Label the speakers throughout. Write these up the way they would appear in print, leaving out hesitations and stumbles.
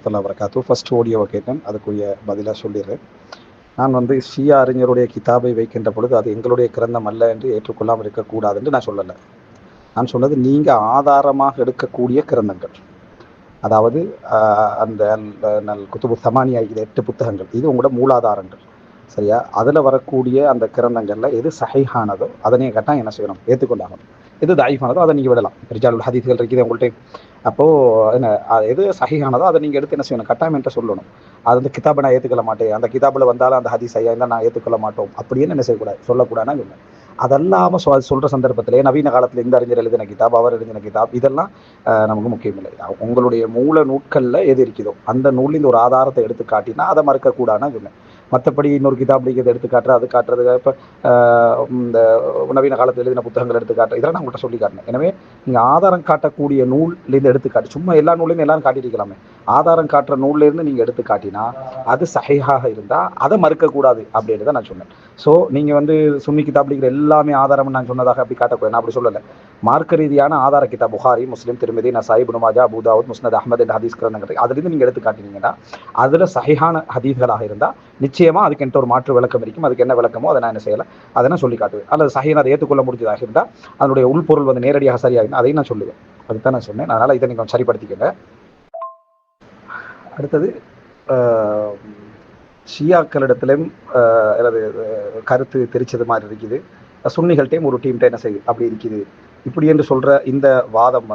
Speaker 1: வரஹ்மத்துல்லாஹி வபரகாத்துஹு. ஃபர்ஸ்ட் ஆடியோவை கேட்டேன், அதுக்குரிய பதிலாக சொல்லிடுறேன். நான் ஷியா அறிஞருடைய கிதாபை வைக்கின்ற பொழுது அது எங்களுடைய கிரந்தம் அல்ல என்று ஏற்றுக்கொள்ளாமல் இருக்கக்கூடாது என்று நான் சொல்லலை. நான் சொன்னது நீங்கள் ஆதாரமாக எடுக்கக்கூடிய கிரந்தங்கள், அதாவது அந்த நல் குத்துபு சமானியா இது 8 புத்தகங்கள், இது உங்களோட மூலாதாரங்கள். சரியா? அதில் வரக்கூடிய அந்த கிரந்தங்களில் எது சஹீஹானதோ அதை நீங்கள் கட்டாயம் என்ன செய்யணும், ஏற்றுக்கொண்டாகணும். எது தாயிஃபானதோ அதை நீங்கள் விடலாம். ரிஜாலுல் ஹதீஸ்கள் இருக்குது உங்கள்கிட்ட. அப்போது என்ன எது சஹீஹானதோ அதை நீங்கள் எடுத்து என்ன செய்யணும், கட்டாயம் என்கிட்ட சொல்லணும். அது அந்த கிதாபை நான் ஏற்றுக்கொள்ள மாட்டேன், அந்த கிதாபில் வந்தாலும் அந்த ஹதீஸ் ஐயா இருந்தால் நான் ஏற்றுக்கொள்ள மாட்டோம் அப்படின்னு என்ன செய்யக்கூடாது, சொல்லக்கூடாதுன்னா இல்லை. அதெல்லாமல் சொல்கிற சந்தர்ப்பத்திலே நவீன காலத்தில் இந்த அறிஞர் எழுதின கிதாப், அவர் எழுதின கிதாப், இதெல்லாம் நமக்கு முக்கியம் இல்லை. உங்களுடைய மூல நூட்களில் எது இருக்குதோ அந்த நூலில் ஒரு ஆதாரத்தை எடுத்து காட்டினா அதை மறுக்கக்கூடாதுன்னா இல்லை. மற்றபடி இன்னொரு கிதாப்லிக்கு இதை எடுத்து காட்டுற, அது காட்டுறது, இப்போ இந்த நவீன காலத்தில் எழுதின புத்தகங்கள் எடுத்து காட்டுற, இதெல்லாம் நான் உங்கள்கிட்ட சொல்லி காட்டினேன். எனவே நீங்கள் ஆதாரம் காட்டக்கூடிய நூல்லேருந்து எடுத்து காட்டி, சும்மா எல்லா நூல்லையும் எல்லாரும் காட்டியிருக்கலாமே, ஆதாரம் காட்டுற நூல்லேருந்து நீங்கள் எடுத்து காட்டினா அது சஹீஹாக இருந்தால் அதை மறுக்கக்கூடாது அப்படின்னு தான் நான் சொன்னேன். ஸோ நீங்கள் சுன்னி கிதாப்லிக்கிற எல்லாமே ஆதாரம் நான் சொன்னதாக அப்படி காட்டக்கூடாது, நான் அப்படி சொல்லலை. மார்க்க ரீதியான ஆதார கிதாப் புகாரி, முஸ்லிம், திருமதி, நசாயி, இப்னு மாஜா, அபூ தாவூத், முஸ்னத் அஹ்மத் என்ற ஹதீஸ் கிரந்தங்கள், அதுலேருந்து நீங்கள் எடுத்து காட்டினீங்கன்னா அதில் சஹீஹான ஹதீஸ்களாக இருந்தால் நிச்சயமாக அதுக்கு என்கிட்ட ஒரு மாற்று விளக்கம் இருக்கும். அதுக்கு என்ன விளக்கமோ அதை நான் என்ன செய்யலை, அதை நான் சொல்லி காட்டுவேன். அல்லது சஹீஹான அதை ஏற்றுக்கொள்ள முடிஞ்சதாக இருந்தால் அதனுடைய உள்பொருள் நேரடியாக சரியாக இருந்தால் அதையும் நான் சொல்லுவேன். அதுதான் நான் சொன்னேன். அதனால் இதை நீங்கள் சரிப்படுத்திக்கங்க. அடுத்தது ஷியாக்களிடத்திலும் எனது கருத்து தெரிச்சது மாதிரி இருக்குது, சுன்னிகள்கிட்டையும் ஒரு டீம்கிட்ட என்ன செய்யுது அப்படி இருக்குது இப்படி என்று சொல்கிற இந்த வாதம்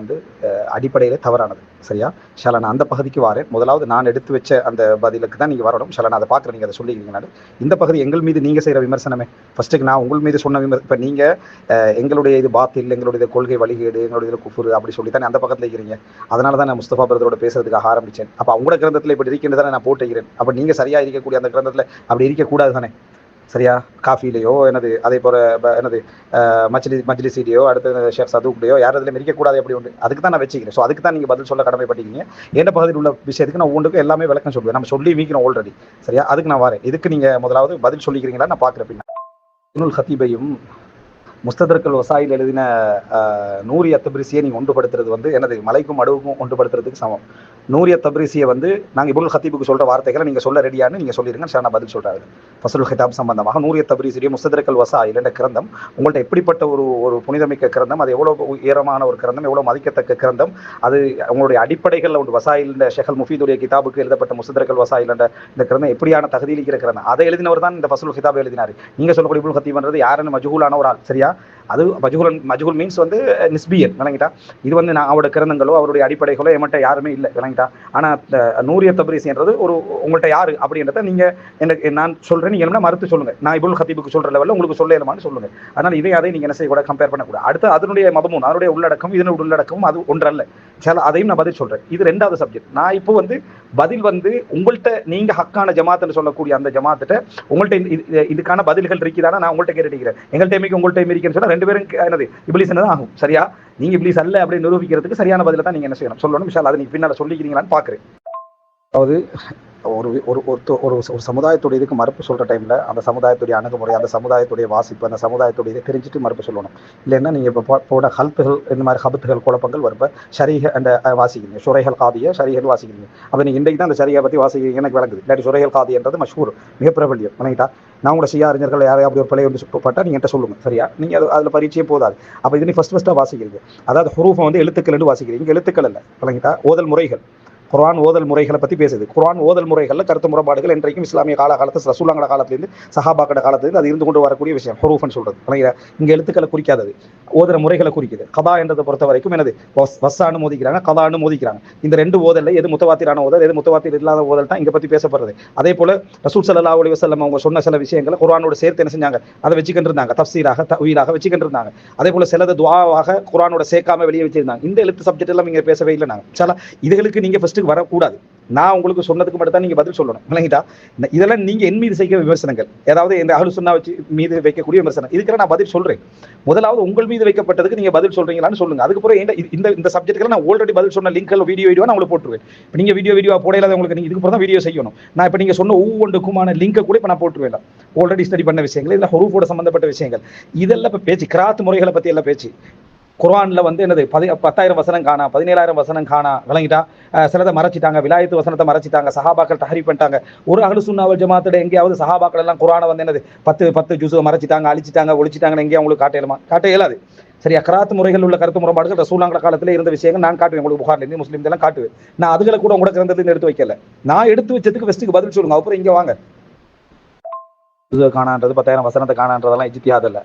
Speaker 1: அடிப்படையில் தவறானது. சரியா? ஷாலா, நான் அந்த பகுதிக்கு வரேன். முதலாவது நான் எடுத்து வச்ச அந்த பதிலுக்கு தான் நீங்கள் வரணும். ஷாலா, நான் அதை பார்க்குறேன், நீங்கள் அதை சொல்லிக்கிறீங்க. இந்த பகுதி எங்கள் மீது நீங்கள் செய்கிற விமர்சனமே. ஃபஸ்ட்டுக்கு நான் உங்கள் மீது சொன்ன இப்போ நீங்கள் எங்களுடைய இது பாத்தில், எங்களுடைய கொள்கை வழிகேடு, எங்களுடைய இது குஃபுர் அப்படி சொல்லி தானே அந்த பக்கத்தில் இருக்கிறீங்க. அதனால தான் நான் முஸ்தபா பிரதரோட பேசுறதுக்காக ஆரம்பித்தேன். அப்போ அவங்களோட கிரந்தத்தில் இப்படி இருக்கின்றது தானே நான் போட்டுக்கிறேன். அப்போ நீங்கள் சரியாக இருக்கக்கூடிய அந்த கிரந்தத்தில் அப்படி இருக்கக்கூடாது தானே. சரியா? காஃபிலேயோ எனது அதே போல் எனது மஜ்லிஸிலேயோ அடுத்த ஷேக் சதூக்லையோ யார் அதில் இருக்கக்கூடாது அப்படி உண்டு. அதுக்கு தான் நான் வச்சுக்கிறேன். ஸோ அதுக்கு தான் நீங்கள் பதில் சொல்ல கடமைப்பட்டீங்க. எந்த பகுதியில் உள்ள விஷயத்துக்கு நான் ஒன்றுக்கு எல்லாமே விளக்கம் சொல்லுவேன். நம்ம சொல்லி வீக்கிறோம் ஆல்ரெடி. சரியா? அதுக்கு நான் வரேன். இதுக்கு நீங்கள் முதலாவது பதில் சொல்லிக்கிறீங்களா நான் பார்க்குறேன். பின்னா இப்னுல் ஹத்தீபையும் முஸ்தத்ரக்குல் வசாயில் எழுதின நூரி அத்தப்ரிசியை நீங்கள் ஒன்றுபடுத்துறது எனது மலைக்கும் அடுவுக்கும் ஒன்றுபடுத்துறதுக்கு சமம். நூரி அத்தப்ரிசியை நாங்கள் இப்னுல் ஹத்தீபுக்கு சொல்கிற வார்த்தைகளை நீங்கள் சொல்ல ரெடியான்னு நீங்கள் சொல்லிடுங்க. சார், நான் பதில் சொல்கிறாரு. ஃபஸ்லுல் ஹிதாப் சம்பந்தமாக நூரி அத்தப்ரிசியுடைய முஸ்தத்ரக்குல் வசாயில் என்ற கிரந்தம் உங்கள்கிட்ட எப்படிப்பட்ட ஒரு புனிதமிக்க கிரந்தம், அது எவ்வளோ உயரமான ஒரு கிரந்தம், எவ்வளோ மதிக்கத்தக்க கிரந்தம், அது உங்களுடைய அடிப்படைகளில் ஒன்று வசாயில் ஷேக் முஃபீதுடைய கிதாபுக்கு எழுதப்பட்ட முஸ்தத்ரக்குல் வசாயில் என்ற இந்த கிரந்தம் எப்படியான தகுதியில் இருக்கிற கிரந்தம், அதை எழுதினவர் தான் இந்த ஃபஸ்லுல் ஹிதாப் எழுதினார். நீங்கள் சொல்லக்கூடிய இப்னுல் ஹத்தீப்ன்றது யாருன்னு மஜ்ஹூலான ஒரு ஆள். சரியா? அது மஜ்ஹூல் மீன்ஸ் நிஸ்பியன். விளங்கிட்டா? இது நான் அவரோட கிரந்தங்களோ அவருடைய அடிப்படைகளோ என்கிட்ட யாருமே இல்லை. விளங்கிட்டா? ஆனால் நூரி அத்தப்ரிசின்றது ஒரு உங்கள்கிட்ட யாரு அப்படின்றத நீங்கள் எனக்கு நான் சொல்கிறேன், நீங்கள் என்ன மறுத்து சொல்லுங்கள். நான் இப்னுல் ஹத்தீபுக்கு சொல்கிற லெவலில் உங்களுக்கு சொல்லலாமான்னு சொல்லுங்கள். அதனால் அதை நீங்கள் என்ன செய்யக்கூடாது, கம்பேர் பண்ணக்கூடாது. அடுத்து அதனுடைய மதமும் அதனுடைய உள்ளடக்கம் இதனுடைய உள்ளடக்கமும் அது ஒன்றல்ல. சரி, அதையும் நான் பதில் சொல்கிறேன். இது ரெண்டாவது சப்ஜெக்ட். நான் இப்போ பதில் உங்கள்கிட்ட நீங்கள் ஹக்கான ஜமாத்துன்னு சொல்லக்கூடிய அந்த ஜமாத்திட்ட உங்கள்கிட்ட இதுக்கான பதில்கள் இருக்குதானா நான் உங்கள்கிட்ட கேட்டுக்கிறேன். எங்கள் டைமுக்கு உங்கள் டைம் இருக்குன்னு சொன்னால் ரெண்டு பேரும் என்னது இப்லீஸ் தான் ஆகும். சரியா? நீங்கள் இப்லீஸ் அல்ல அப்படின்னு நிரூபிக்கிறதுக்கு சரியான பதில தான் நீங்கள் என்ன செய்யணும், சொல்லணும். விஷயம் அதை நீங்கள் பின்னால் சொல்லிக்கிறீங்களான்னு பார்க்குறேன். அதாவது ஒரு சமுதாயத்துடைய இதுக்கு மறுப்பு சொல்கிற டைமில் அந்த சமுதாயத்துடைய அணுகுமுறை, அந்த சமுதாயத்துடைய வாசிப்பு, அந்த சமுதாயத்துடைய இதை தெரிஞ்சுட்டு மறுப்பு சொல்லணும். இல்லைன்னா நீங்கள் இப்போ போட ஹல்த்துகள் இந்த மாதிரி ஹபத்துகள் குழப்பங்கள் வருப்ப ஷரீஹ அந்த வாசிக்கிறீங்க, ஷுரைஹல் காதியை ஷரீஹல் வாசிக்கிறீங்க. அப்போ நீங்கள் இன்றைக்கு தான் அந்த ஷரியா பற்றி வாசிக்கிறீங்க எனக்கு விளங்குது. இல்லாட்டி ஷுரைஹல் காதின்றது மஷ்ஹூர், மிக பிரபல்யம். வணங்கிட்டா? நான் உங்களோட ஷியா அறிஞர்கள் யாரையும் அப்படி ஒரு பிள்ளை சுட்டப்பட்டால் நீங்கள் என்கிட்ட சொல்லுங்கள். சரியா? நீங்கள் அதில் பரீட்சையே போதாது. அப்போ இது நீ ஃபஸ்ட்டாக வாசிக்கிறீங்க. அதாவது ஹுரூஃபை எழுத்துக்கள் வாசிக்கிறீங்க. எழுத்துக்கள் இல்லை. வணங்கிட்டா? ஓதல் முறைகள், குர்ஆன் ஓதல் முறைகளை பற்றி பேசுது. குர்ஆன் ஓதல் முறைகளில் கருத்து முறைப்பாடுகள் இன்றைக்கும் இஸ்லாமிய காலத்தில் ரசூலுல்லாஹ் காலத்திலேருந்து சஹாபாக்கள காலத்திலேருந்து அது இருந்து கொண்டு வரக்கூடிய விஷயம். ஹுரூஃப்னு சொல்கிறது இங்கே எழுத்துக்களை குறிக்காதது, ஓதுற முறைகளை குறிக்குது. கதா என்றதை பொறுத்த வரைக்கும் வஸ்ஸான்னு மோதிக்கிறாங்க, கதான்னு மோதிக்கிறாங்க. இந்த ரெண்டு ஓதலில் எது முத்தவாத்திரான ஓதல், எது முத்தவாத்திர் இல்லாத ஓதல் தான் இங்கே பற்றி பேசப்படுறது. அதே போல் ரசூல் ஸல்லல்லாஹு அலைஹி வஸல்லம் அவங்க சொன்ன சில விஷயங்களை குர்ஆனோட சேர்த்து என்ன செஞ்சாங்க, அதை வச்சுக்கிட்டு இருந்தாங்க. தஃப்சீராக தஅவீலாக வச்சுக்கிட்டு இருந்தாங்க. அதே போல் சிலது துஆவாக குர்ஆனோட சேர்க்காம வெளியே வச்சிருந்தாங்க. இந்த எழுத்து சப்ஜெக்ட் எல்லாம் இங்கே பேசவே இல்லை. நாங்கள் சில இதுகளுக்கு நீங்கள் ஃபஸ்ட்டு வரக்கூடாது. நான் உங்களுக்கு சொன்னதுக்கு மட்டும் தான் நீங்க பதில் சொல்லணும். விளங்கிட்டா? இதெல்லாம் நீங்க என் மீது செய்கிற விமர்சனங்கள், ஏதாவது இந்த அஹ்லு சுன்னா வச்சு மீது வைக்கக்கூடிய விமர்சனம். இதுக்கெல்லாம் நான் பதில் சொல்றேன். முதலாவது உங்கள் மீது வைக்கப்பட்டதுக்கு நீங்க பதில் சொல்றீங்களான்னு சொல்லுங்க. அதுக்கப்புறம் இந்த சப்ஜெக்ட்ல நான் ஆல்ரெடி பதில் சொன்ன லிங்க்ல வீடியோ நான் உங்களுக்கு போட்டுருவேன். இப்போ நீங்க வீடியோ போடையில உங்களுக்கு நீங்க இதுக்கு தான் வீடியோ செய்யணும். நான் இப்போ நீங்க சொன்ன ஒவ்வொன்றுக்குமான லிங்கை கூட இப்போ நான் போட்டுருவேன். ஆல்ரெடி ஸ்டடி பண்ண விஷயங்கள், இல்லை ஹுரூஃபோட சம்பந்தப்பட்ட விஷயங்கள், இதெல்லாம் இப்போ பேச்சு கிராத் முறைகளை பத்தி எல்லாம் பேச்சு. குர்ஆன்ல வந்து என்னது 10,000 வசனம் காணா, 17,000 வசனம் காணா, விளங்கிட்டா? சிலதை மறைச்சிட்டாங்க, விலாயத்து வசனத்தை மறைச்சிட்டாங்க, சஹாபாக்கள் தஹரீஃப் பண்ணிட்டாங்க. ஒரு அஹ்லு சுன்னா வல் ஜமாஅத்தோட எங்கேயாவது சஹாபாக்கள் எல்லாம் குர்ஆனை வந்து என்னது 10 ஜுஸை மறைச்சிட்டாங்க, அழிச்சிட்டாங்க, ஒழிச்சிட்டாங்கன்னு எங்கேயும் உங்களுக்கு காட்ட இயலுமா? காட்ட இயலாது. சரியா? கராத்து முறைகள் உள்ள கருத்து முரண்பாடுகள் ரசூலுல்லாஹ் காலத்தில் இருந்த விஷயங்கள் நான் காட்டுவேன் உங்களுக்கு. புகார்லேருந்து முஸ்லீம் இதெல்லாம் காட்டுவேன். நான் அதுகளை கூட உங்களோட கிரந்தத்துலேருந்து எடுத்து வைக்கல. நான் எடுத்து வச்சதுக்கு ஃபெஸ்ட்டுக்கு பதில் சொல்லுங்க. அப்புறம் இங்கே வாங்க. காணான்றது 10,000 வசனத்தை காணான்றதெல்லாம் இஜ்திஹாத் இல்லை.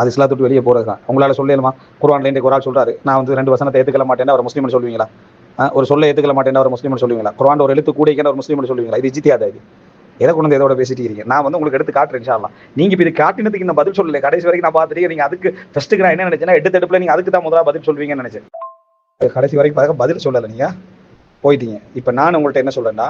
Speaker 1: அது இஸ்லாத்தை விட்டு வெளியே போகிறது தான். உங்களால் சொல்லலுமா? குர்ஆன்ல இன்றைக்கு ஒரு ஆள் சொல்றாரு, நான் வந்து 2 வசனத்தை ஏற்றுக்கல மாட்டேன்னா அவர் முஸ்லீம்னு சொல்லுவீங்களா? ஒரு சொல்ல ஏற்றுக்கல மாட்டேன்னா அவர் முஸ்லீம்னு சொல்லுவீங்களா? குர்ஆன் ஒரு எழுத்து கூட ஒரு முஸ்லீம்னு சொல்லுவீங்களா? இது இஜ்திஹாத். இது எதை கொண்டு வந்து எதோட பேசிட்டு இருக்கீங்க? நான் வந்து உங்களுக்கு எடுத்து காட்டுறேன் இன்ஷா அல்லாஹ். நீங்க இப்போ இது காட்டினதுக்கு இந்த பதில் சொல்லலை. கடைசி வரைக்கும் நான் பார்த்துட்டு நீங்க அதுக்கு ஃபர்ஸ்ட்டுக்கு நான் என்ன நினைச்சேன்னா எடுத்தெடுப்புல நீங்க அதுக்கு தான் முதல்ல பதில் சொல்வீங்கன்னு நினைச்சேன். கடைசி வரைக்கும் பார்க்க பதில் சொல்லலை, நீங்க போயிட்டீங்க. இப்போ நான் உங்கள்கிட்ட என்ன சொல்றேன்னா,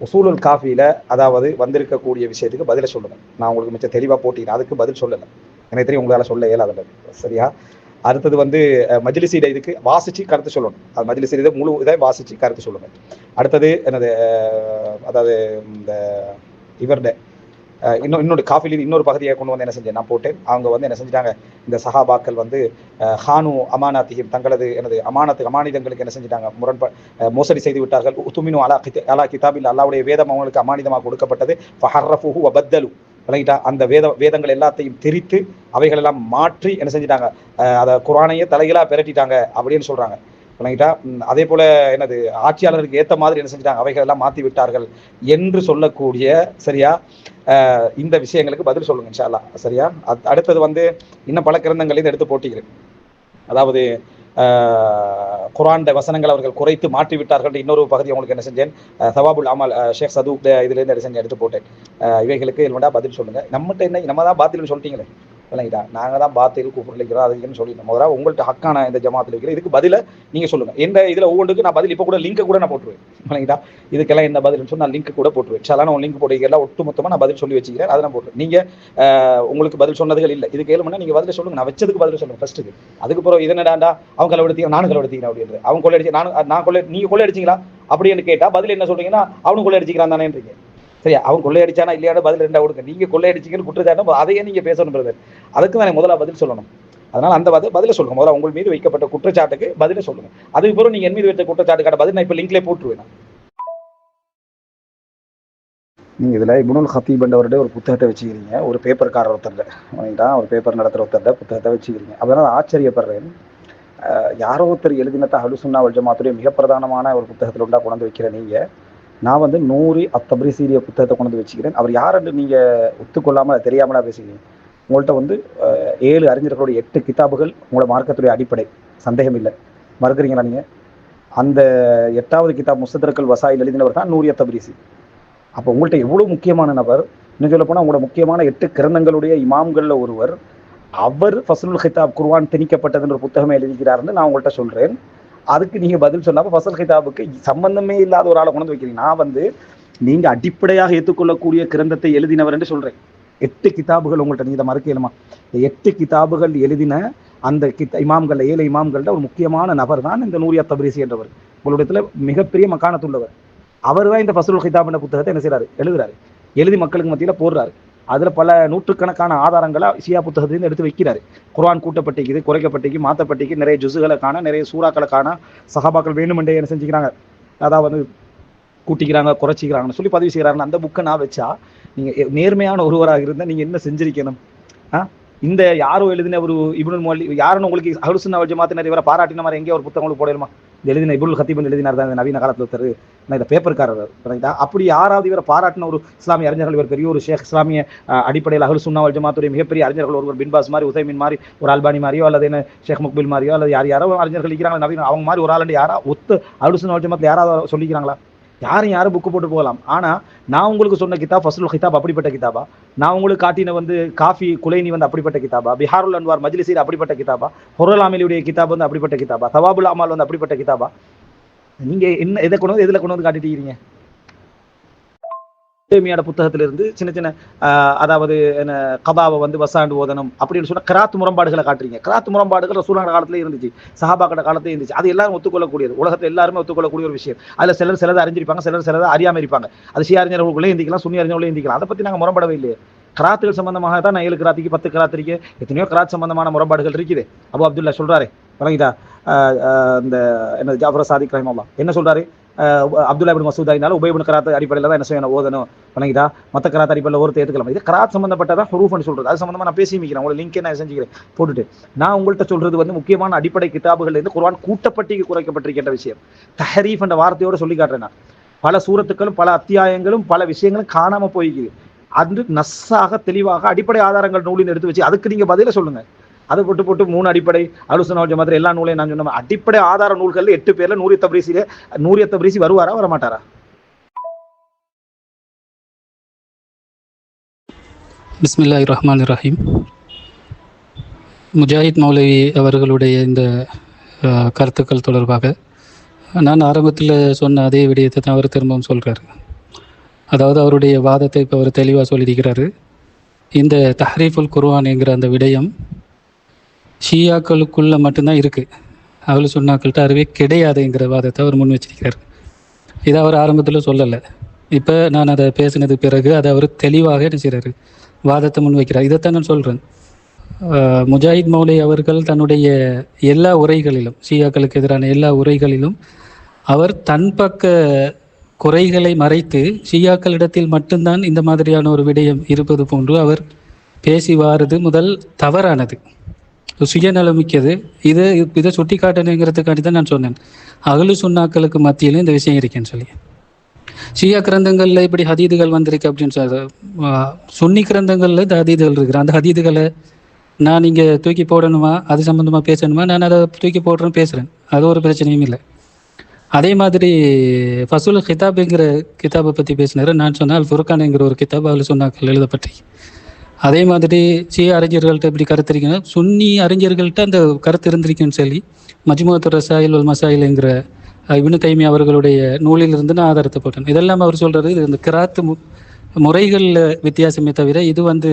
Speaker 1: உசூலுல் காஃபியில அதாவது வந்திருக்கக்கூடிய விஷயத்துக்கு பதிலை சொல்லுங்க. நான் உங்களுக்கு மிச்சம் தெளிவாக போட்டீங்க, அதுக்கு பதில் சொல்லலை. எனக்கு தெரியும் உங்களால் சொல்ல இயலாத. சரியா? அடுத்தது வந்து மஜ்லிஸிட இதுக்கு வாசிச்சு கருத்து சொல்லணும். அது மஜ்லிஸிட இதை முழு இதை வாசிச்சு கருத்து சொல்லுங்க. அடுத்தது என்னது, அதாவது இந்த இவருடைய இன்னொரு காஃபிலி இன்னொரு பகுதியை கொண்டு வந்து என்ன செஞ்சேன் நான் போட்டேன். அவங்க வந்து என்ன செஞ்சிட்டாங்க, இந்த சஹாபாக்கள் வந்து ஹானு அமானாத்தியும் தங்களது எனது அமானிதங்களுக்கு என்ன செஞ்சிட்டாங்க, மோசடி செய்து விட்டார்கள். துமினு அலா கிதாபில் அல்லாவுடைய வேதம் அவங்களுக்கு அமானிதமாக கொடுக்கப்பட்டது. ஃபஹர்ரஃபுஹு வபத்தலு, விளங்கிட்டா? அந்த வேதங்கள் எல்லாத்தையும் திரித்து அவைகள் எல்லாம் மாற்றி என்ன செஞ்சிட்டாங்க, அதை குர்ஆனையே தலைகளாக பெரட்டிட்டாங்க அப்படின்னு சொல்றாங்க. விளங்கிட்டா? அதே போல என்னது, ஆட்சியாளருக்கு ஏற்ற மாதிரி என்ன செஞ்சிட்டாங்க, அவைகள் எல்லாம் மாற்றி விட்டார்கள் என்று சொல்லக்கூடிய சரியா இந்த விஷயங்களுக்கு பதில் சொல்லுங்க இன்ஷா அல்லாஹ். சரியா? அடுத்தது வந்து இன்னும் பல கிரந்தங்களையும் எடுத்து போட்டிக்கிறேன். அதாவது குர்ஆன் வசனங்கள் அவர்கள் குறைத்து மாற்றி விட்டார்கள். இன்னொரு பகுதி உங்களுக்கு என்ன செஞ்சேன், சவாபுல் அமல் ஷேக் சதூக் இதுலேருந்து என்ன செஞ்சு எடுத்து போட்டேன். இவைகளுக்கு இல்லைண்டா பதில் சொல்லுங்க. நம்மகிட்ட என்ன, நம்ம தான் பாத்தில்னு சொல்லிட்டீங்களே, விளங்கிட்டா? நாங்கள் தான் பாத்தில் கூப்பிடலிக்கிறோம் அதுன்னு சொல்லிட்டோம். முதல்ல உங்கள்கிட்ட ஹக்கான இந்த ஜமாத்தில் இருக்கிற இதுக்கு பதில நீங்க சொல்லுங்க. எந்த இதில் ஒவ்வொன்றுக்கு நான் பதில் இப்போ கூட லிங்க் கூட நான் போட்டுருவேன். விளங்கிட்டா? இதுக்கெல்லாம் என்ன பதில்னு சொல்லி நான் லிங்க் கூட போட்டுருவேன். சாலான ஒரு லிங்க் போட்டுக்கலாம், ஒட்டு மொத்தமாக நான் பதில் சொல்லி வச்சுக்கிறேன். அதை நான் போட்டுருவேன். நீங்க உங்களுக்கு பதில் சொன்னதுகள் இல்லை, இதுக்கு ஏழுமனா நீங்க பதில் சொல்லுங்க. நான் வச்சதுக்கு பதில் சொல்லுங்க ஃபர்ஸ்ட்டுக்கு. அதுக்கப்புறம் இது என்னடாண்டா அவங்க கொள்ளை எடுத்தீங்க நானும் கொள்ளை எடுத்தீங்க அப்படின்றது, அவங்க கொள்ளை அடிச்சு நான் கொள்ளை, நீங்க கொள்ளை அடிச்சிங்களா அப்படின்னு கேட்டா பதில் என்ன சொல்றீங்கன்னா, அவனு கொள்ளை அடிச்சிக்கிறான் தானேன்றீங்க. சரியா? அவன் கொள்ளையடிச்சானா இல்லையாட பதில் ரெண்டா கொடுங்க. நீங்க கொள்ளையடிச்சிங்கன்னு குற்றச்சாட்டம் அதையே நீங்க பேசணும் பிரதர். அதுக்கு தான் முதல்ல பதில் சொல்லணும். அதனால அந்த பதில சொல்லுங்க. முதல்ல உங்கள் மீது வைக்கப்பட்ட குற்றச்சாட்டுக்கு பதில சொல்லுங்க. அதுக்கு பிறகு நீங்க என் மீது வைத்த குற்றச்சாட்டுக்கான பதில் நான் இப்ப லிங்க்ல போட்டுருவேன். நீங்க இதுல இப்னுல் ஹத்தீப் என்றவருடைய ஒரு புத்தகத்தை வச்சுக்கிறீங்க, ஒரு பேப்பர்காரர் ஒருத்தர், ஒரு பேப்பர் நடத்துற ஒருத்தர் புத்தகத்தை வச்சுக்கிறீங்க. அதனால ஆச்சரியப்படுறேன். யாரோ ஒருத்தர் எழுதினத்தை அஹ்லு சுன்னா வல் ஜமாஅத்துடைய மிக பிரதானமான ஒரு புத்தகத்தில் உண்டா கொண்டு வைக்கிற நீங்க, நான் வந்து நூரி அத்தப்ரிசீரிய புத்தகத்தை கொண்டு வச்சுக்கிறேன். அவர் யாருன்னு நீங்க ஒத்துக்கொள்ளாமல் தெரியாமலா பேசுகிறீங்க. உங்கள்கிட்ட வந்து 7 அறிஞர்களுடைய 8 கிதாபுகள் உங்களோட மார்க்கத்துடைய அடிப்படை, சந்தேகம் இல்லை. மறுக்கிறீங்களா நீங்க? அந்த 8வது கிதாப் முஸ்தத்ரக்குல் வசாயில் எழுதினவர் தான் நூரி அத்தப்ரிசி. அப்போ உங்கள்கிட்ட எவ்வளவு முக்கியமான நபர், இன்னும் சொல்ல போனால் உங்களோட முக்கியமான 8 கிரந்தங்களுடைய இமாம்களில் ஒருவர், அவர் ஃபஸ்லுல் கிதாப் குர்ஆன் திணிக்கப்பட்டதுன்ற புத்தகமே எழுதிக்கிறாருன்னு நான் உங்கள்கிட்ட சொல்றேன். அதுக்கு நீங்க பதில் சொல்லாம ஃபஸ்ல் கிதாபுக்கு சம்பந்தமே இல்லாத ஒரு ஆளை கொண்டு வைக்கிறீங்க. நான் வந்து நீங்க அடிப்படையாக ஏற்றுக்கொள்ளக்கூடிய கிரந்தத்தை எழுதினவர் என்று சொல்றேன். 8 கிதாபுகள் உங்கள்கிட்ட, நீங்க மறுக்கலுமா? 8 கிதாபுகள் எழுதின அந்த இமாம்கள், 7 இமாம்கள்ட ஒரு முக்கியமான நபர் தான் இந்த நூரி அத்தப்ரிசி என்றவர். உங்களுடைய மிகப்பெரிய மக்கானத்துள்ளவர். அவர் தான் இந்த ஃபஸ்லுல் கிதாப் என்ற புத்தகத்தை என்ன செய்யறாரு, எழுதுறாரு. எழுதி மக்களுக்கு மத்தியில் போடுறாரு. அதுல பல நூற்றுக்கணக்கான ஆதாரங்களை ஷியா புத்தகத்திலிருந்து எடுத்து வைக்கிறாரு. குர்ஆன் கூட்டப்பட்டிக்குது, குறைக்கப்பட்டிக்கு, மாற்றப்பட்டிக்கு, நிறைய ஜுசுகளை காண, நிறைய சூறாக்களை காண, சஹாபாக்கள் வேணுமென்றே என்ன செஞ்சுக்கிறாங்க, அதாவது கூட்டிக்கிறாங்க, குறைச்சிக்கிறாங்கன்னு சொல்லி பதிவு செய்கிறாருன்னு அந்த புக்கை நான் வச்சா, நீங்க நேர்மையான ஒருவராக இருந்தால் நீங்க என்ன செஞ்சிருக்கணும்? இந்த யாரோ எழுதின ஒரு இப்னுல் முஅல்லி யாருன்னு உங்களுக்கு அஹ்லு சுன்னா வல் ஜமாஅத்தினர் இவரை பாராட்டின மாதிரி எங்கேயோ ஒரு புத்தகம் உங்களுக்கு போடலுமா? எழுதின இப்னுல் ஹத்தீப் எழுதினார் தான் நவீன காலத்தில் ஒருத்தர், நான் இந்த பேப்பர்காரர். அப்படி யாராவது இவரை பாராட்டின ஒரு இஸ்லாமிய அறிஞர்கள், இவர் பெரிய ஒரு ஷேக், இஸ்லாமிய அடிப்படையில் அஹ்லு சுன்னா வல் ஜமாஅத்துடைய மிகப்பெரிய அறிஞர்கள் ஒருவர், பின்பாஸ் மாதிரி, உதைமின் மாதிரி, ஒரு அல்பானி மாதிரியோ அல்லது என்ன ஷேக் முக்பில் மாதிரியோ அல்லது யாரோ அறிஞர்கள் இருக்கிறாங்க நவீன, அவங்க மாதிரி ஒரு ஆளுண்டு யாரா ஒத்து அஹ்லு சுன்னா வல் ஜமாஅத்தில் யாராவது சொல்லிக்கிறாங்களா? யாரும் புக்கு போட்டு போகலாம். ஆனா நான் உங்களுக்கு சொன்ன கிதாப் ஃபஸ்லுல் கிதாப் அப்படிப்பட்ட கிதாபா? நான் உங்களுக்கு காட்டின வந்து காஃபி குலைனி வந்து அப்படிப்பட்ட கிதாபா? பிஹாருல் அன்வார் மஜ்லிஸில் அப்படிப்பட்ட கிதாபா? ஹுருல் ஆமிலுடைய கிதாப் வந்து அப்படிப்பட்ட கிதாபா? தவாபுல் அமால் வந்து அப்படிப்பட்ட கிதாபா? நீங்க என்ன எதை கொண்டு வந்து எதுல கொண்டு வந்து காட்டிட்டு இருக்கீங்க? புத்தகத்திலிருந்து சின்ன சின்ன அதாவது கபாவை வந்து வசாண்டு ஓதனம் அப்படின்னு சொன்னா கிராத் முரண்பாடுகளை காட்டுறீங்க. கிராத் முரண்பாடுகள் ரசூலுல்லாஹ் காலத்துல இருந்துச்சு, சஹாபாக்கள காலத்துல இருந்துச்சு. அது எல்லாரும் ஒத்துக்கொள்ளக்கூடியது, உலகத்துல எல்லாருமே ஒத்துக்கொள்ளக்கூடிய ஒரு விஷயம். அதுல சிலர் அறிஞ்சிருப்பாங்க, சிலர் அறியாம இருப்பாங்க. அது ஷியா அறிஞர்களுக்குள்ளே இருந்திக்கலாம், சுன்னி அறிஞர்களே இருந்திக்கலாம். அதை பத்தி நாங்க முரண்படவே இல்லையே. கிராத்துகள் சம்பந்தமாக தான் நான் 7 கிராத்திக்கு 10 கிராத்திரிக்கு எத்தனையோ கிராத் சம்பந்தமான முரண்பாடுகள் இருக்குது. அபு அப்துல்லா சொல்றாரு, வழங்கிட்டா. இந்த என்ன ஜாஃபர் சாதிக் ரஹிமஹுல்லாஹ் என்ன சொல்றாரு, அப்துல்லா இப்னு மசூத் இருந்தாலும் உபை இப்னு கராத் அடிப்படையில் தான் என்ன செய்யணும், ஓதணும். வணங்கிட்டா. மற்ற கராத் அடிப்படையில் ஒருத்தர் ஏற்றுக்கலாம். இது கராத் சம்பந்தப்பட்டதான் ஹுரூஃப்னு சொல்றது. அது சம்பந்தமா நான் பேசிக்கிறேன். உங்களை லிங்க் நான் செஞ்சுக்கிறேன் போட்டுட்டு. நான் உங்கள்கிட்ட சொல்றது வந்து முக்கியமான அடிப்படை கிதாபுகள் இருந்து குர்ஆன் கூட்டப்பட்டு குறைக்கப்பட்டிருக்கின்ற விஷயம். தஹரீஃப் என்ற வார்த்தையோட சொல்லி காட்டுறேன் நான். பல சூரத்துக்களும் பல அத்தியாயங்களும் பல விஷயங்களும் காணாம போய்க்குது. அது நஸ்ஸாக தெளிவாக அடிப்படை ஆதாரங்கள் நூலில் எடுத்து வச்சு அதுக்கு நீங்க பதில சொல்லுங்க. அதை போட்டு போட்டு 3 அடிப்படை அலுசுன்னா மாதிரி எல்லா நூலையும் நான் சொன்ன அடிப்படை ஆதார நூல்கள் 8 பேர்ல நூரிய தப்ரீசி வருவாரா வரமாட்டாரா?
Speaker 2: பிஸ்மில்லாஹிர் ரஹ்மானிர் ரஹீம். முஜாஹித் மௌலவி அவர்களுடைய இந்த கருத்துக்கள் தொடர்பாக நான் ஆரம்பத்தில் சொன்ன அதே விடயத்தை தான் அவர் திரும்பவும் சொல்கிறார். அதாவது அவருடைய வாதத்தை இப்போ அவர் தெளிவாக சொல்லியிருக்கிறாரு. இந்த தஹ்ரீஃபுல் குர்ஆன் என்கிற அந்த விடயம் ஷியாக்களுக்குள்ளே மட்டும்தான் இருக்குது, அவள் சொன்னாக்கள்கிட்ட அறிவே கிடையாதுங்கிற வாதத்தை அவர் முன் வச்சிருக்கிறார். இதை அவர் ஆரம்பத்தில் சொல்லலை. இப்போ நான் அதை பேசினது பிறகு அதை அவர் தெளிவாக என்ன செய்கிறாரு, வாதத்தை முன் வைக்கிறார். இதைத்தான் நான் சொல்கிறேன். முஜாஹித் மௌலை அவர்கள் தன்னுடைய எல்லா உரைகளிலும், ஷியாக்களுக்கு எதிரான எல்லா உரைகளிலும் அவர் தன் பக்க குறைகளை மறைத்து ஷியாக்களிடத்தில் மட்டும்தான் இந்த மாதிரியான ஒரு விடயம் இருப்பது போன்று அவர் பேசி வாரது முதல் தவறானது, சுயநலமிக்கது. இதை சுட்டி காட்டணுங்கிறதுக்காண்டி தான் நான் சொன்னேன், அகலு சுன்னாக்களுக்கு மத்தியிலும் இந்த விஷயம் இருக்கேன்னு சொல்லி. ஷியா கிரந்தங்களில் இப்படி ஹதீதுகள் வந்திருக்கு அப்படின்னு சொல்ற, சுன்னி கிரந்தங்களில் இந்த ஹதீதுகள் இருக்கிற அந்த ஹதீதுகளை நான் இங்கே தூக்கி போடணுமா, அது சம்மந்தமாக பேசணுமா, நான் அதை தூக்கி போடுறேன்னு பேசுகிறேன், அது ஒரு பிரச்சனையும் இல்லை. அதே மாதிரி ஃபசுல் கிதாபுங்கிற கிதாபை பற்றி பேசினார். நான் சொன்னால் அல் ஃபுர்கான்ங்கிற ஒரு கிதாப் அகலு சுன்னாக்கள் எழுதப்பட்டு. அதே மாதிரி ஷியா அறிஞர்கள்ட்ட இப்படி கருத்து இருக்குன்னா சுன்னி அறிஞர்கள்ட்ட அந்த கருத்து இருந்திருக்குன்னு சொல்லி மஜ்முஅத்து ரசாயில் வல் மசாயில்ங்கிற இப்னு தைமியா அவர்களுடைய நூலிலிருந்து நான் ஆதாரத்தை போட்டேன். இதெல்லாம் அவர் சொல்கிறது இது இந்த கிராத்து முறைகளில் வித்தியாசமே தவிர இது வந்து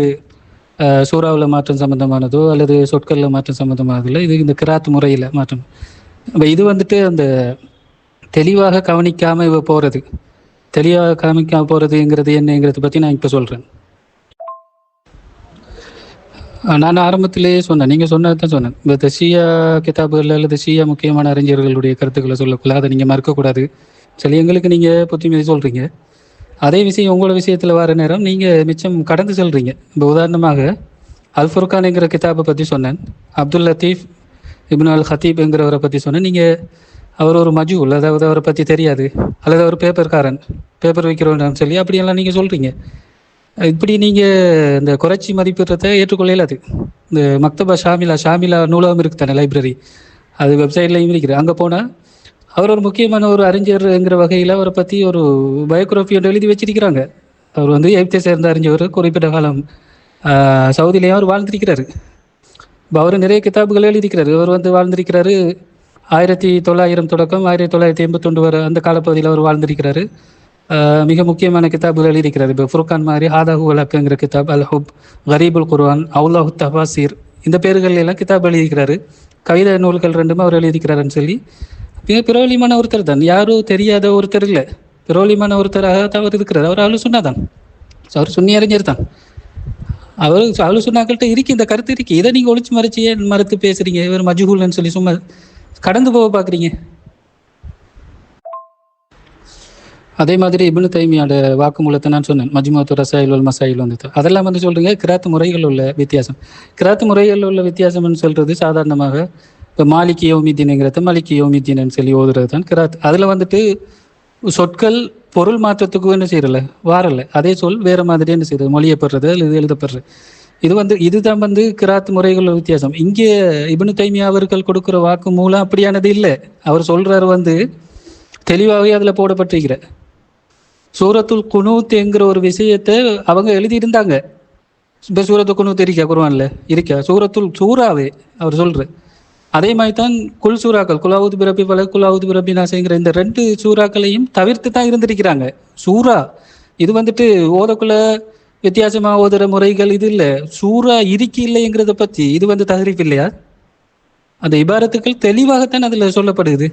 Speaker 2: சூறாவில் மாற்றம் சம்மந்தமானதோ அல்லது சொற்களில் மாற்றம் சம்மந்தமானதில்லை, இது இந்த கிராத்து முறையில் மாற்றம். இது வந்துட்டு அந்த தெளிவாக கவனிக்காமல் இவ போகிறது, தெளிவாக கவனிக்காமல் போகிறதுங்கிறது என்னங்கிறத பற்றி நான் இப்போ சொல்கிறேன். நான் ஆரம்பத்திலேயே சொன்னேன், நீங்கள் சொன்னது தான் சொன்னேன், இந்த ஷியா கிதாபுகள் அல்லது ஷியா முக்கியமான அறிஞர்களுடைய கருத்துக்களை சொல்லக்கூடாது, அதை நீங்கள் மறுக்கக்கூடாது. சரி, எங்களுக்கு நீங்கள் புத்திமதி சொல்கிறீங்க, அதே விஷயம் உங்களோட விஷயத்தில் வர நேரம் நீங்கள் மிச்சம் கடந்து செல்கிறீங்க. இப்போ உதாரணமாக அல் ஃபுர்கான்ங்கிற கிதாபை பற்றி சொன்னேன், அப்துல் லத்தீஃப் இப்னு அல் ஹத்தீப்ங்கிறவரை பற்றி சொன்னேன். நீங்கள் அவர் ஒரு மஜூல், அதாவது அவரை பற்றி தெரியாது, அல்லது அவர் பேப்பர்காரன், பேப்பர் வைக்கிறோன்னு சொல்லி அப்படியெல்லாம் நீங்கள் சொல்கிறீங்க. இப்படி நீங்கள் இந்த குறைச்சி மதிப்பிடுறதை ஏற்றுக்கொள்ளையில. இந்த மக்தபா ஷாமிலா நூலகம் இருக்குது தானே, லைப்ரரி, அது வெப்சைட்லையும் இருக்குது. அங்கே போனால் அவர் ஒரு முக்கியமான ஒரு அறிஞர்ங்கிற வகையில் அவரை பற்றி ஒரு பயோகிராஃபி ஒன்று எழுதி வச்சிருக்கிறாங்க. அவர் வந்து எகிப்தை சேர்ந்த அறிஞர், குறிப்பிட்ட காலம் சவுதியிலையும் அவர் வாழ்ந்திருக்கிறாரு. இப்போ அவர் நிறைய கிதாபுகள் எழுதிக்கிறாரு. அவர் வந்து வாழ்ந்திருக்கிறாரு 1900 தொடக்கம் 1981 வரை, அந்த காலப்பகுதியில் அவர் வாழ்ந்திருக்கிறாரு. மிக முக்கியமான கிதாபுகள் எழுதிக்கிறார். இப்போ ஃபுர்கான் மாதிரி ஹாதாஹு வலக்குங்கிற கிதாப், அல் ஹுப், கரீபுல் குர்ஆன், அவுல்லாஹு தபாசீர், இந்த பேர்கள் எல்லாம் கிதாப் எழுதிக்கிறாரு. கவிதை நூல்கள் 2 அவர் எழுதிக்கிறாருன்னு சொல்லி மிக பிரபலியமான ஒருத்தர் தான், யாரும் தெரியாத ஒருத்தர் இல்லை, பிரபலியமான ஒருத்தராக அவர் இருக்கிறார். அவர் அவ்வளோ சொன்னாதான், அவர் சுன்னி அறிஞர் தான். அவர் அவ்வளோ சொன்னாக்கள்கிட்ட இருக்கு, இந்த கருத்து இருக்கு. இதை நீங்கள் ஒழிச்சு மறுத்து பேசுறீங்க, இவர் மஜ்ஹூல்னு சொல்லி சும்மா கடந்து போக பார்க்குறீங்க. அதே மாதிரி இப்னு தைமியோட வாக்குமூலத்தை நான் சொன்னேன், மஜ்முஅத்து ரசாயில் வல் மசாயில் வந்து அதெல்லாம் வந்து சொல்கிறீங்க கிராத்து முறைகள் உள்ள வித்தியாசம். கிராத்து முறைகள் உள்ள வித்தியாசம்னு சொல்கிறது சாதாரணமாக இப்போ மாலிகி யௌமித்தீன்ங்கிறத மலிகி யௌமித்தீன்னு சொல்லி ஓதுறது தான் கிராத். அதில் வந்துட்டு சொற்கள் பொருள் மாற்றத்துக்கு என்ன செய்யறல வாரல, அதே சொல் வேறு மாதிரி என்ன செய்யறது, மொழியப்படுறது அல்லது எழுதப்படுறது. இதுதான் வந்து கிராத் முறைகள் வித்தியாசம். இங்கே இப்னு தைமியா அவர்கள் கொடுக்குற வாக்கு மூலம் அப்படியானது இல்லை. அவர் சொல்றாரு வந்து தெளிவாகவே அதில் போடப்பட்டிருக்கிற சூரத்துல் குனூத் என்கிற ஒரு விஷயத்தை அவங்க எழுதியிருந்தாங்க. இப்போ சூரத்துல் குனூத் இருக்கா குர்ஆன்ல, இருக்கா சூராவே அவர் சொல்ற. அதே மாதிரி தான் குல் சூறாக்கள், குலாவுது பிரபி பல குலாவுது பிரபி நாசைங்கிற இந்த 2 சூறாக்களையும் தவிர்த்து தான் இருந்திருக்கிறாங்க. சூறா இது வந்துட்டு ஓதக்குள்ள வித்தியாசமாக ஓதுற முறைகள் இது இல்லை. சூறா இருக்கி இல்லைங்கிறத பற்றி இது வந்து தஹரீஃப் இல்லையா? அந்த இபாரத்துக்கள் தெளிவாகத்தான் அதில் சொல்லப்படுது.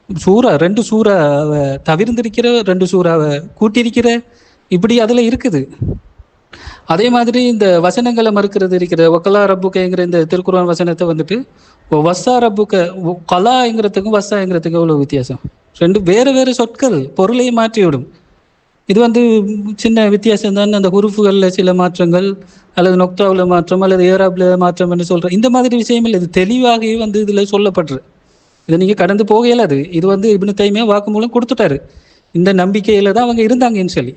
Speaker 2: சூறா 2 சூறாவை தவிர்ந்திருக்கிற, 2 சூறாவை கூட்டியிருக்கிற, இப்படி அதில் இருக்குது. அதே மாதிரி இந்த வசனங்களை மறுக்கிறது இருக்கிற ஒக்கலா ரப்புக்கங்கிற இந்த திருக்குர்ஆன் வசனத்தை வந்துட்டு வஸ்ஸா ரப்புக்க கலாங்கிறதுக்கும் வஸ்ஸாங்கிறதுக்கும் எவ்வளோ வித்தியாசம். ரெண்டு வேறு வேறு சொற்கள் பொருளையும் மாற்றிவிடும். இது சின்ன வித்தியாசம் தான். அந்த உறுப்புகளில் சில மாற்றங்கள் அல்லது நொக்தாவில் மாற்றம் அல்லது ஏராப்ல மாற்றம் என்று சொல்கிற இந்த மாதிரி விஷயங்கள் இது தெளிவாகவே இதில் சொல்லப்படுற. இதை நீங்கள் கடந்து போக இயலாது. இது இப்னு தைமியா வாக்குமூலம் கொடுத்துட்டாரு. இந்த நம்பிக்கையில் தான் அவங்க இருந்தாங்கன்னு சொல்லி.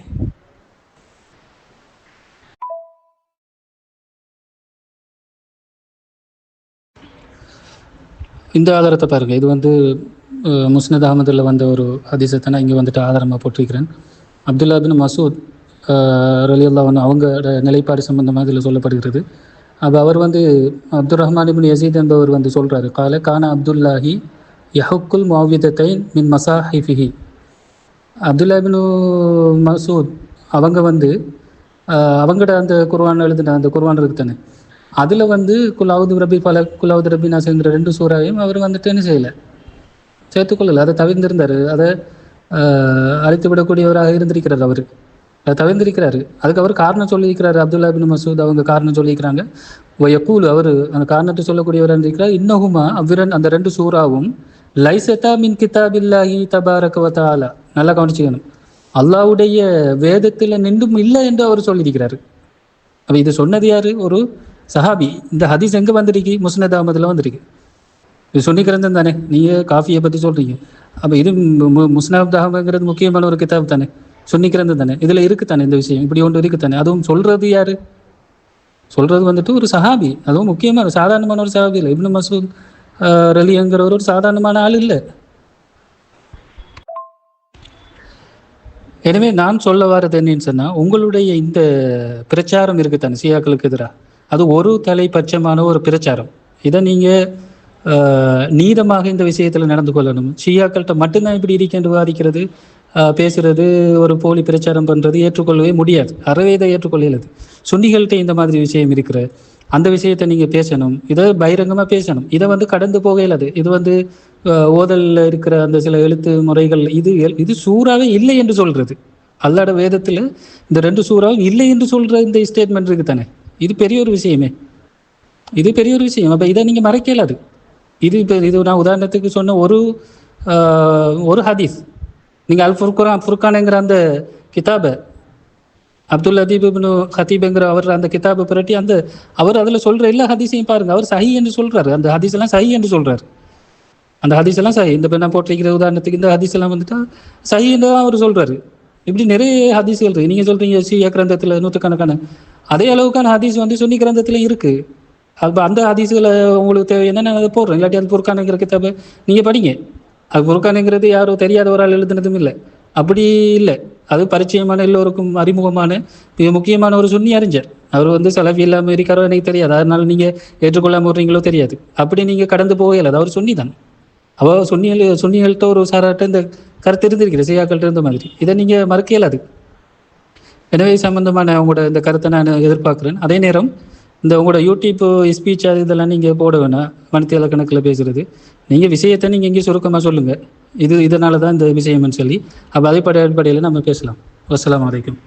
Speaker 2: இந்த ஆதாரத்தை பாருங்கள். இது முஸ்னத் அகமதில் வந்த ஒரு ஹதீஸத்தை நான் இங்கே ஆதாரமாக போட்டிருக்கிறேன். அப்துல்லா பின் மசூத் ரலியல்லாஹு அன்ஹு அவங்களோட நிலைப்பாடு சம்பந்தமாக இதில் சொல்லப்படுகிறது. அப்போ அவர் அப்துல் ரஹ்மான் இப்னு யசீத் என்பவர் சொல்கிறாரு, கால கான அப்துல்லாஹி யஹுக்குல் முஅவ்விதத்தைன் மின் மசாஹிஃபிஹி. அப்துல்லா பின் மசூத் அவங்க அவங்களோட அந்த குர்ஆன் எழுதின அந்த குர்ஆன் இருக்கு தானே, அதில் குலாவுது ரபி பல குலாவுது ரபி நாசுங்கிற 2 சூறாவையும் அவர் என்ன செய்யலை, சேர்த்துக்கொள்ளலை. அதை தவிர்த்திருந்தார். அதை அழித்து விடக்கூடியவராக இருந்திருக்கிறார். அவர் அதை தவிர்த்திருக்கிறாரு. அதுக்கு அவர் காரணம் சொல்லியிருக்கிறாரு. அப்துல்லா பின் மசூத் அவங்க காரணம் சொல்லியிருக்கிறாங்க. யக்கூல் அவர் அந்த காரணத்தை சொல்லக்கூடியவராக இருந்திருக்கிறார். இன்னஹுமா அவ்விரன் அந்த 2 சூறாவும் லைசத்தா மின் கிதாபில்லாஹி தபாரக வ தஆலா. நல்லா கவனிச்சுக்கணும், அல்லாஹ்வுடைய வேதத்தில் நின்றும் இல்லை என்று அவர் சொல்லியிருக்கிறாரு. அப்போ இது சொன்னது யாரு? ஒரு சஹாபி. இந்த ஹதீஸ் எங்கே வந்திருக்கு? முஸ்னத் அஹ்மதில் வந்திருக்கு. இது சுன்னி கிரந்தம் தானே. நீங்கள் காஃபியை பற்றி சொல்கிறீங்க. அப்போ இது முஸ்னத் அஹ்மதுங்கிறது முக்கியமான ஒரு கிதாப் தானே, சுன்னி கிரந்தம் தானே. இதில் இருக்குது தானே இந்த விஷயம், இப்படி ஒன்று இருக்குது தானே. அதுவும் சொல்கிறது யார்? சொல்கிறது ஒரு சஹாபி. அதுவும் முக்கியமான சாதாரணமான ஒரு சஹாபி இல்லை. இப்னு மசூத் ரலிங்கிறவர் ஒரு சாதாரணமான ஆள் இல்லை. எனவே நான் சொல்ல வர்றது என்னன்னு சொன்னால், உங்களுடைய இந்த பிரச்சாரம் இருக்குத்தானே ஷியாக்களுக்கு எதிராக, அது ஒரு தலைப்பட்சமான ஒரு பிரச்சாரம். இதை நீங்கள் நீதமாக இந்த விஷயத்தில் நடந்து கொள்ளணும். ஷியாக்கள்கிட்ட மட்டும்தான் இப்படி இருக்கேன் வாதிக்கிறது, பேசுறது, ஒரு போலி பிரச்சாரம் பண்ணுறது ஏற்றுக்கொள்ளவே முடியாது. அறவே இதை ஏற்றுக்கொள்ளது. சுன்னிகள்கிட்ட இந்த மாதிரி விஷயம் இருக்கிற அந்த விஷயத்தை நீங்கள் பேசணும். இதை பகிரங்கமாக பேசணும். இதை கடந்து போக இயலாது. இது ஓதலில் இருக்கிற அந்த சில எழுத்து முறைகள் இது சூறாவே இல்லை என்று சொல்கிறது. அல்லாஹ்வோட வேதத்தில் இந்த 2 சூறாவும் இல்லை என்று சொல்கிற இந்த ஸ்டேட்மெண்ட் இருக்குது தானே, இது பெரிய ஒரு விஷயமே. இது பெரிய ஒரு விஷயம். அப்போ இதை நீங்கள் மறைக்க இயலாது. இது நான் உதாரணத்துக்கு சொன்ன ஒரு ஹதீஸ். நீங்கள் ஃபுர்கானுங்கிற அந்த கிதாபை அப்துல் லதீப் இப்னு ஹத்தீப்ங்கிற அவர் அந்த கிதாபை புரட்டி அவர் அதில் சொல்கிற எல்லா ஹதீஸையும் பாருங்கள். அவர் சஹி என்று சொல்கிறாரு. அந்த ஹதீஸ் எல்லாம் சஹி என்று சொல்கிறார். அந்த ஹதீஸ் எல்லாம் சஹி. இந்த நான் போட்டிருக்கிற உதாரணத்துக்கு இந்த ஹதீஸ் எல்லாம் சஹி என்று தான் அவர் சொல்கிறாரு. இப்படி நிறைய ஹதீஸ்கள் இருக்குது. நீங்கள் சொல்கிறீங்க ஷியா கிரந்தத்தில் நூற்றுக்கணக்கான அதே அளவுக்கான ஹதீஸ் சுன்னி கிரந்தத்தில் இருக்குது. அப்போ அந்த ஹதீஸ்களை உங்களுக்கு தேவை என்னென்ன அதை போடுறேன். இல்லாட்டி அது ஃபுர்கானுங்கிற கிதாபை நீங்கள் படிங்க. அது ஃபுர்கானுங்கிறது யாரும் தெரியாத ஒரு ஆள் எழுதுனதும் இல்லை, அப்படி இல்லை. அது பரிச்சயமான எல்லோருக்கும் அறிமுகமான மிக முக்கியமான ஒரு சுன்னி அறிஞர். அவர் சலஃபி இல்லாமல் இருக்காரோ எனக்கு தெரியாது. அதனால நீங்கள் ஏற்றுக்கொள்ளாமல் விடுறீங்களோ தெரியாது. அப்படி நீங்கள் கடந்து போகல. அது அவர் சுன்னி தான். அவள் சுன்னிகள்கிட்ட ஒரு சாராட்ட இந்த கருத்து இருந்திருக்கிற ஷியாக்கள்கிட்ட இருந்த மாதிரி. இதை நீங்கள் மறுக்க இயலாது. எனவே சம்பந்தமான உங்களோட இந்த கருத்தை நான் எதிர்பார்க்குறேன். அதே நேரம் இந்த உங்களோட யூடியூப் ஸ்பீச் இதெல்லாம் நீங்கள் போட வேணாம். மணித்தியால கணக்கில் பேசுகிறது. நீங்கள் விஷயத்தை நீங்கள் இங்கே சுருக்கமாக சொல்லுங்கள். இதனால தான் இந்த விஷயம்னு சொல்லி அப்போ அடிப்படையில் நம்ம பேசலாம். அஸ்ஸலாமு அலைக்கும்.